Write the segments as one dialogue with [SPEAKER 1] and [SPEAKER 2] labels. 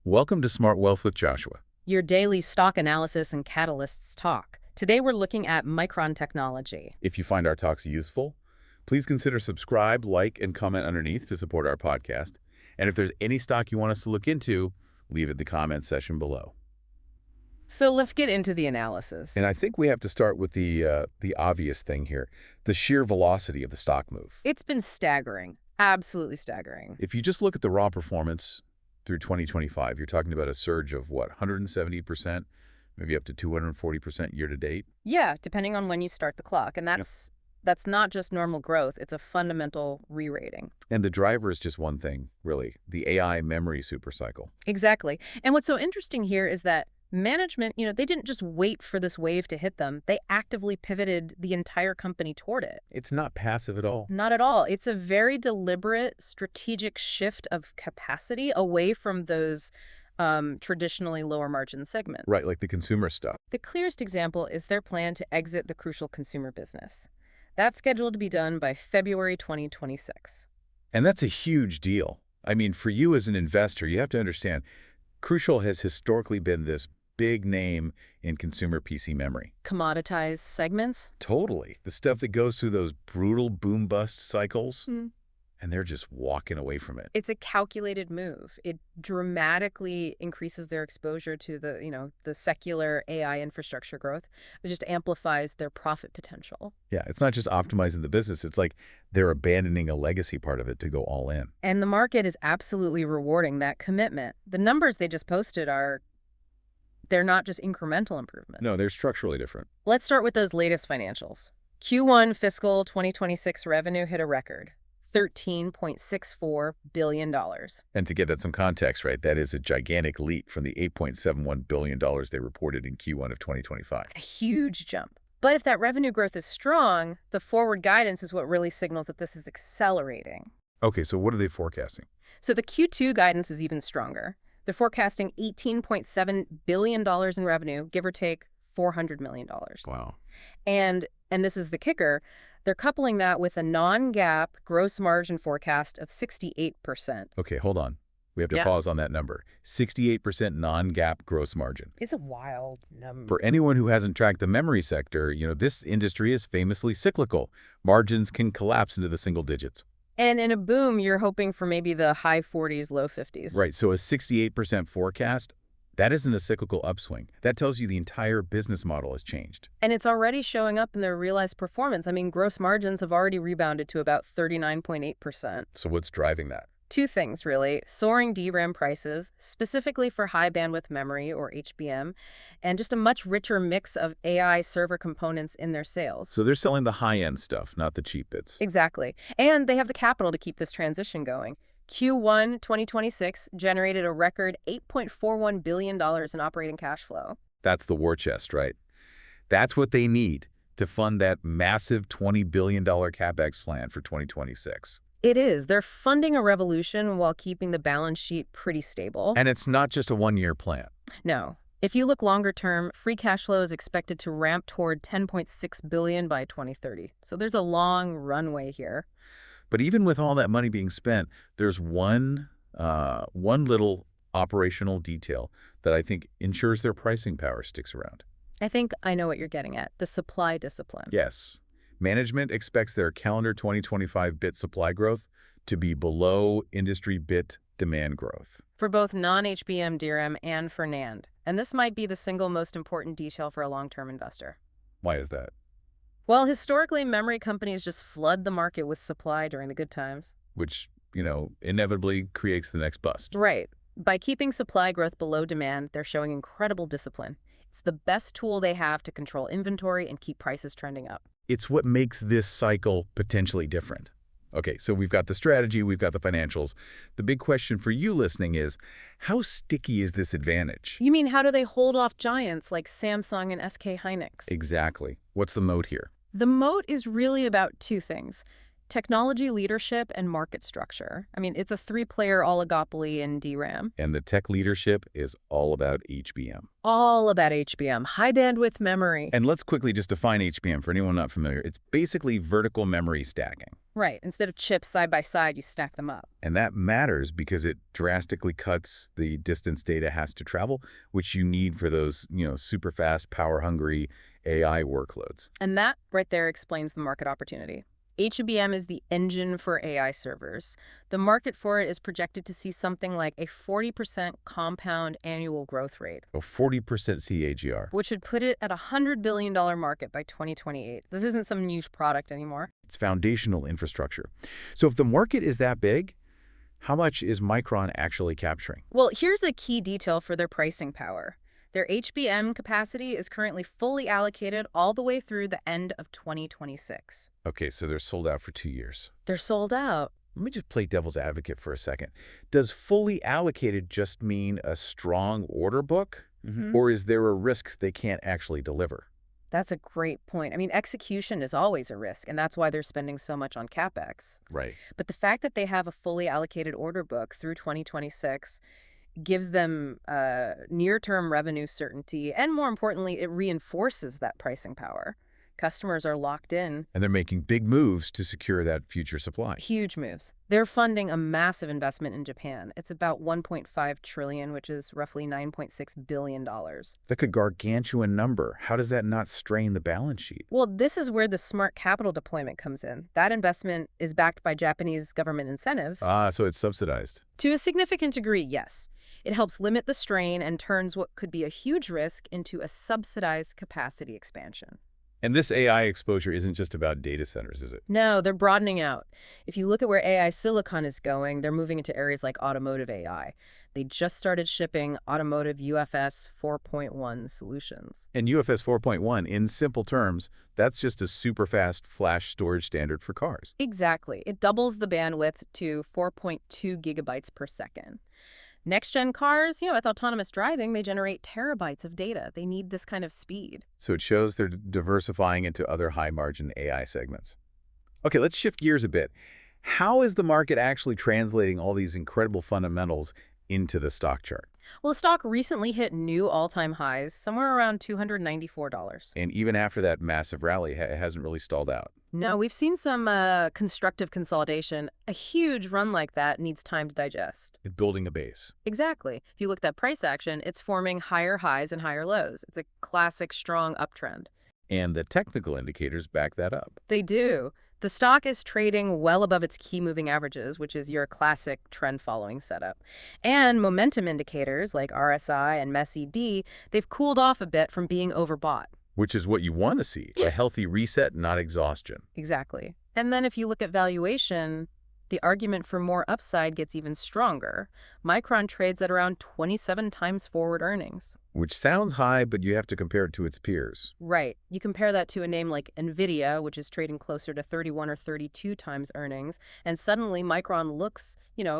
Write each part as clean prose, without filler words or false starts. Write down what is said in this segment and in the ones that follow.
[SPEAKER 1] Welcome to Smart Wealth with Joshua.
[SPEAKER 2] Your daily stock analysis and catalysts talk. Today we're looking at Micron Technology.
[SPEAKER 1] If you find our talks useful, please consider subscribe, like, and comment underneath to support our podcast. And if there's any stock you want us to look into, leave it in the comments section below.
[SPEAKER 2] So let's get into the analysis.
[SPEAKER 1] And I think we have to start with the obvious thing here, the sheer velocity of the stock move.
[SPEAKER 2] It's been staggering, absolutely staggering.
[SPEAKER 1] If you just look at the raw performance through 2025, you're talking about a surge of, what, 170%, maybe up to 240% year to date?
[SPEAKER 2] Yeah, depending on when you start the clock. And that's not just normal growth. It's a fundamental re-rating.
[SPEAKER 1] And the driver is just one thing, really, the AI memory supercycle.
[SPEAKER 2] Exactly. And what's so interesting here is that management, they didn't just wait for this wave to hit them. They actively pivoted the entire company toward it.
[SPEAKER 1] It's not passive at all.
[SPEAKER 2] Not at all. It's a very deliberate, strategic shift of capacity away from those traditionally lower margin segments.
[SPEAKER 1] Right, like the consumer stuff.
[SPEAKER 2] The clearest example is their plan to exit the crucial consumer business. That's scheduled to be done by February 2026.
[SPEAKER 1] And that's a huge deal. I mean, for you as an investor, you have to understand, Crucial has historically been this big name in consumer PC memory.
[SPEAKER 2] Commoditized segments?
[SPEAKER 1] Totally. The stuff that goes through those brutal boom-bust cycles, and they're just walking away from it.
[SPEAKER 2] It's a calculated move. It dramatically increases their exposure to the secular AI infrastructure growth. It just amplifies their profit potential.
[SPEAKER 1] Yeah, it's not just optimizing the business. It's like they're abandoning a legacy part of it to go all in.
[SPEAKER 2] And the market is absolutely rewarding that commitment. The numbers they just posted they're not just incremental improvement.
[SPEAKER 1] No, they're structurally different.
[SPEAKER 2] Let's start with those latest financials. Q1 fiscal 2026 revenue hit a record. $13.64 billion.
[SPEAKER 1] And to get that some context, right, that is a gigantic leap from the $8.71 billion they reported in Q1 of 2025.
[SPEAKER 2] A huge jump. But if that revenue growth is strong, the forward guidance is what really signals that this is accelerating.
[SPEAKER 1] Okay, so what are they forecasting?
[SPEAKER 2] So the Q2 guidance is even stronger. They're forecasting $18.7 billion in revenue, give or take $400 million.
[SPEAKER 1] Wow.
[SPEAKER 2] And this is the kicker, they're coupling that with a non-GAAP gross margin forecast of 68%.
[SPEAKER 1] Okay, hold on. We have to pause on that number. 68% non-GAAP gross margin.
[SPEAKER 2] It's a wild number.
[SPEAKER 1] For anyone who hasn't tracked the memory sector, this industry is famously cyclical. Margins can collapse into the single digits.
[SPEAKER 2] And in a boom, you're hoping for maybe the high 40s, low 50s.
[SPEAKER 1] Right, so a 68% forecast, that isn't a cyclical upswing. That tells you the entire business model has changed.
[SPEAKER 2] And it's already showing up in their realized performance. I mean, gross margins have already rebounded to about 39.8%.
[SPEAKER 1] So what's driving that?
[SPEAKER 2] Two things, really. Soaring DRAM prices, specifically for high bandwidth memory, or HBM, and just a much richer mix of AI server components in their sales.
[SPEAKER 1] So they're selling the high-end stuff, not the cheap bits.
[SPEAKER 2] Exactly. And they have the capital to keep this transition going. Q1 2026 generated a record $8.41 billion in operating cash flow.
[SPEAKER 1] That's the war chest, right? That's what they need to fund that massive $20 billion CapEx plan for 2026.
[SPEAKER 2] It is. They're funding a revolution while keeping the balance sheet pretty stable.
[SPEAKER 1] And it's not just a one-year plan.
[SPEAKER 2] No. If you look longer term, free cash flow is expected to ramp toward $10.6 billion by 2030. So there's a long runway here.
[SPEAKER 1] But even with all that money being spent, there's one little operational detail that I think ensures their pricing power sticks around.
[SPEAKER 2] I think I know what you're getting at, the supply discipline.
[SPEAKER 1] Yes. Management expects their calendar 2025 bit supply growth to be below industry bit demand growth.
[SPEAKER 2] For both non-HBM DRAM and for NAND. And this might be the single most important detail for a long-term investor.
[SPEAKER 1] Why is that?
[SPEAKER 2] Well, historically, memory companies just flood the market with supply during the good times.
[SPEAKER 1] Which, inevitably creates the next bust.
[SPEAKER 2] Right. By keeping supply growth below demand, they're showing incredible discipline. It's the best tool they have to control inventory and keep prices trending up.
[SPEAKER 1] It's what makes this cycle potentially different. Okay, so we've got the strategy, we've got the financials. The big question for you listening is, how sticky is this advantage?
[SPEAKER 2] You mean, how do they hold off giants like Samsung and SK Hynix?
[SPEAKER 1] Exactly. What's the moat here?
[SPEAKER 2] The moat is really about two things. Technology leadership and market structure. I mean, it's a three-player oligopoly in DRAM.
[SPEAKER 1] And the tech leadership is all about HBM.
[SPEAKER 2] All about HBM, high bandwidth memory.
[SPEAKER 1] And let's quickly just define HBM for anyone not familiar. It's basically vertical memory stacking.
[SPEAKER 2] Right. Instead of chips side by side, you stack them up.
[SPEAKER 1] And that matters because it drastically cuts the distance data has to travel, which you need for those, super fast, power-hungry AI workloads.
[SPEAKER 2] And that right there explains the market opportunity. HBM is the engine for AI servers. The market for it is projected to see something like a 40% compound annual growth rate.
[SPEAKER 1] A 40% CAGR.
[SPEAKER 2] Which would put it at a $100 billion market by 2028. This isn't some niche product anymore.
[SPEAKER 1] It's foundational infrastructure. So if the market is that big, how much is Micron actually capturing?
[SPEAKER 2] Well, here's a key detail for their pricing power. Their HBM capacity is currently fully allocated all the way through the end of 2026.
[SPEAKER 1] Okay, so they're sold out for 2 years.
[SPEAKER 2] They're sold out.
[SPEAKER 1] Let me just play devil's advocate for a second. Does fully allocated just mean a strong order book? Or is there a risk they can't actually deliver?
[SPEAKER 2] That's a great point. I mean, execution is always a risk, and that's why they're spending so much on CapEx.
[SPEAKER 1] Right.
[SPEAKER 2] But the fact that they have a fully allocated order book through 2026 gives them near-term revenue certainty, and more importantly, it reinforces that pricing power. Customers are locked in.
[SPEAKER 1] And they're making big moves to secure that future supply.
[SPEAKER 2] Huge moves. They're funding a massive investment in Japan. It's about $1.5 trillion, which is roughly $9.6 billion.
[SPEAKER 1] That's a gargantuan number. How does that not strain the balance sheet?
[SPEAKER 2] Well, this is where the smart capital deployment comes in. That investment is backed by Japanese government incentives.
[SPEAKER 1] So it's subsidized.
[SPEAKER 2] To a significant degree, yes. It helps limit the strain and turns what could be a huge risk into a subsidized capacity expansion.
[SPEAKER 1] And this AI exposure isn't just about data centers, is it?
[SPEAKER 2] No, they're broadening out. If you look at where AI silicon is going, they're moving into areas like automotive AI. They just started shipping automotive UFS 4.1 solutions.
[SPEAKER 1] And UFS 4.1, in simple terms, that's just a super fast flash storage standard for cars.
[SPEAKER 2] Exactly. It doubles the bandwidth to 4.2 gigabytes per second. Next-gen cars, with autonomous driving, they generate terabytes of data. They need this kind of speed.
[SPEAKER 1] So it shows they're diversifying into other high-margin AI segments. Okay, let's shift gears a bit. How is the market actually translating all these incredible fundamentals into the stock chart?
[SPEAKER 2] Well, the stock recently hit new all-time highs, somewhere around $294.
[SPEAKER 1] And even after that massive rally, it hasn't really stalled out.
[SPEAKER 2] No, we've seen some constructive consolidation. A huge run like that needs time to digest.
[SPEAKER 1] It's building a base.
[SPEAKER 2] Exactly. If you look at that price action, it's forming higher highs and higher lows. It's a classic strong uptrend.
[SPEAKER 1] And the technical indicators back that up.
[SPEAKER 2] They do. The stock is trading well above its key moving averages, which is your classic trend-following setup. And momentum indicators like RSI and MESED, they've cooled off a bit from being overbought.
[SPEAKER 1] Which is what you want to see, a healthy reset, not exhaustion.
[SPEAKER 2] Exactly. And then if you look at valuation, the argument for more upside gets even stronger. Micron trades at around 27 times forward earnings.
[SPEAKER 1] Which sounds high, but you have to compare it to its peers.
[SPEAKER 2] Right. You compare that to a name like NVIDIA, which is trading closer to 31 or 32 times earnings, and suddenly Micron looks,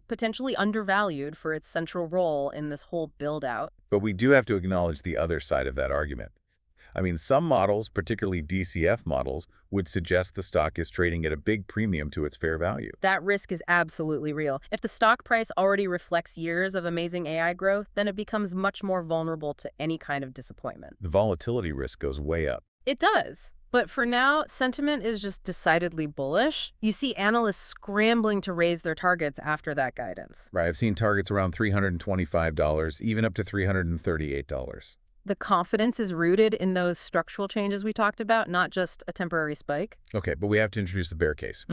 [SPEAKER 2] potentially undervalued for its central role in this whole build-out.
[SPEAKER 1] But we do have to acknowledge the other side of that argument. I mean, some models, particularly DCF models, would suggest the stock is trading at a big premium to its fair value.
[SPEAKER 2] That risk is absolutely real. If the stock price already reflects years of amazing AI growth, then it becomes much more vulnerable to any kind of disappointment.
[SPEAKER 1] The volatility risk goes way up.
[SPEAKER 2] It does. But for now, sentiment is just decidedly bullish. You see analysts scrambling to raise their targets after that guidance.
[SPEAKER 1] Right, I've seen targets around $325, even up to $338.
[SPEAKER 2] The confidence is rooted in those structural changes we talked about, not just a temporary spike.
[SPEAKER 1] Okay, but we have to introduce the bear case.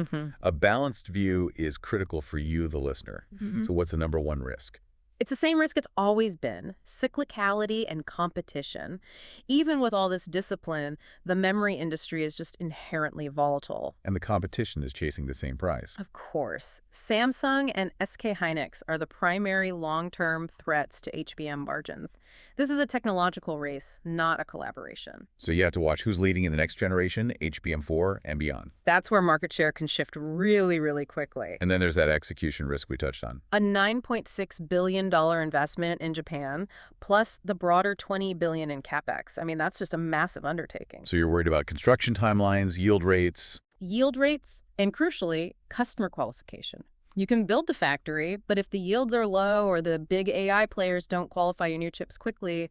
[SPEAKER 1] A balanced view is critical for you, the listener. So what's the number one risk?
[SPEAKER 2] It's the same risk it's always been, cyclicality and competition. Even with all this discipline, the memory industry is just inherently volatile.
[SPEAKER 1] And the competition is chasing the same price.
[SPEAKER 2] Of course. Samsung and SK Hynix are the primary long-term threats to HBM margins. This is a technological race, not a collaboration.
[SPEAKER 1] So you have to watch who's leading in the next generation, HBM4 and beyond.
[SPEAKER 2] That's where market share can shift really, really quickly.
[SPEAKER 1] And then there's that execution risk we touched on.
[SPEAKER 2] A $9.6 billion investment in Japan, plus the broader $20 billion in CapEx. I mean, that's just a massive undertaking.
[SPEAKER 1] So you're worried about construction timelines, yield rates,
[SPEAKER 2] yield rates, and crucially, customer qualification. You can build the factory, but if the yields are low or the big AI players don't qualify your new chips quickly,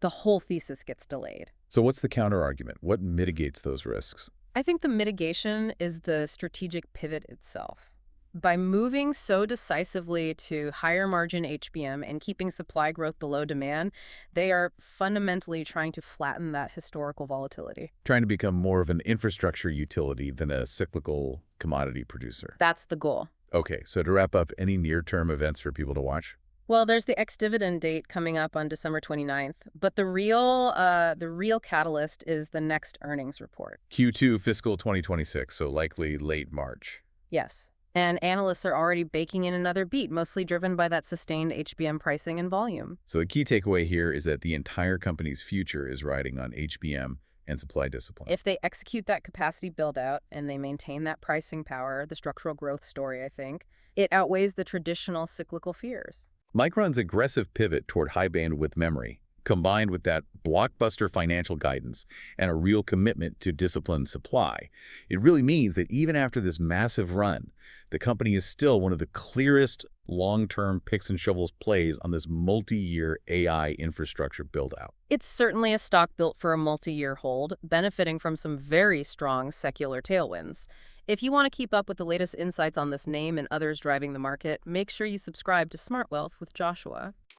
[SPEAKER 2] the whole thesis gets delayed.
[SPEAKER 1] So what's the counterargument? What mitigates those risks?
[SPEAKER 2] I think the mitigation is the strategic pivot itself. By moving so decisively to higher margin HBM and keeping supply growth below demand, they are fundamentally trying to flatten that historical volatility.
[SPEAKER 1] Trying to become more of an infrastructure utility than a cyclical commodity producer.
[SPEAKER 2] That's the goal.
[SPEAKER 1] Okay, so to wrap up, any near-term events for people to watch?
[SPEAKER 2] Well, there's the ex-dividend date coming up on December 29th, but the real catalyst is the next earnings report.
[SPEAKER 1] Q2 fiscal 2026, so likely late March.
[SPEAKER 2] Yes. And analysts are already baking in another beat, mostly driven by that sustained HBM pricing and volume.
[SPEAKER 1] So the key takeaway here is that the entire company's future is riding on HBM and supply discipline.
[SPEAKER 2] If they execute that capacity build-out and they maintain that pricing power, the structural growth story, I think, it outweighs the traditional cyclical fears.
[SPEAKER 1] Micron's aggressive pivot toward high-bandwidth memory, combined with that blockbuster financial guidance and a real commitment to disciplined supply, it really means that even after this massive run, the company is still one of the clearest long-term picks and shovels plays on this multi-year AI infrastructure build-out.
[SPEAKER 2] It's certainly a stock built for a multi-year hold, benefiting from some very strong secular tailwinds. If you want to keep up with the latest insights on this name and others driving the market, make sure you subscribe to Smart Wealth with Joshua.